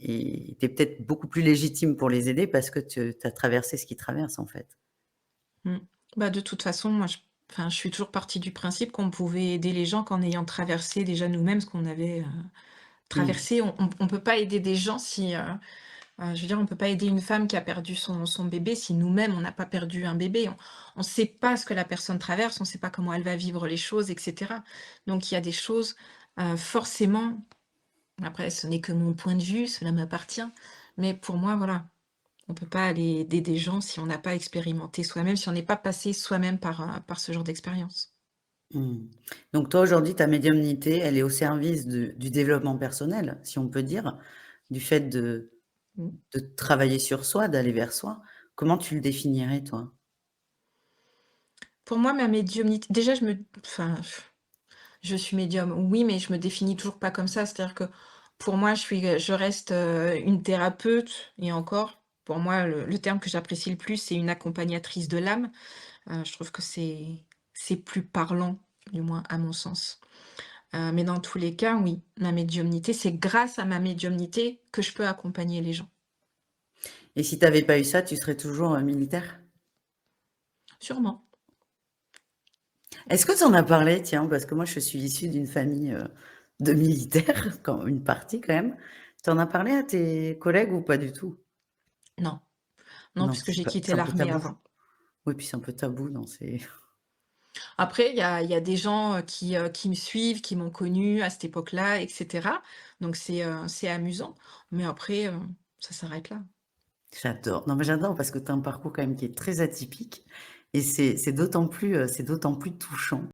et tu es peut-être beaucoup plus légitime pour les aider parce que tu as traversé ce qu'ils traversent, en fait. Mmh. Bah, de toute façon, moi, je suis toujours partie du principe qu'on pouvait aider les gens qu'en ayant traversé déjà nous-mêmes ce qu'on avait, Mmh. traversé. On peut pas aider des gens si, je veux dire, on peut pas aider une femme qui a perdu son bébé si nous-mêmes on n'a pas perdu un bébé. On sait pas ce que la personne traverse, on sait pas comment elle va vivre les choses et cetera. Donc il y a des choses, forcément, après ce n'est que mon point de vue, cela m'appartient, mais pour moi, voilà, on peut pas aller aider des gens si on n'a pas expérimenté soi-même, si on n'est pas passé soi-même par ce genre d'expérience. Mmh. Donc toi, aujourd'hui, ta médiumnité, elle est au service du développement personnel, si on peut dire, du fait Mmh. de travailler sur soi, d'aller vers soi. Comment tu le définirais, toi? Pour moi, ma médiumnité déjà je suis médium, oui, mais je me définis toujours pas comme ça. C'est-à-dire que pour moi, je reste, une thérapeute et encore, pour moi, le terme que j'apprécie le plus, c'est une accompagnatrice de l'âme. Je trouve que c'est plus parlant, du moins à mon sens. Mais dans tous les cas, oui, ma médiumnité, c'est grâce à ma médiumnité que je peux accompagner les gens. Et si tu avais pas eu ça, tu serais toujours, militaire? Sûrement. Est-ce que tu en as parlé, tiens, parce que moi je suis issue d'une famille, de militaires, quand une partie quand même. Tu en as parlé à tes collègues ou pas du tout? Non, non, Non, puisque j'ai quitté c'est un peu l'armée tabou. avant. Oui, puis c'est un peu tabou dans ces Après, il y a des gens, qui me suivent, qui m'ont connue à cette époque-là et cetera. Donc c'est amusant. Mais après, ça s'arrête là. j'adore. Non, mais j'adore parce que tu as un parcours quand même qui est très atypique et c'est d'autant plus touchant.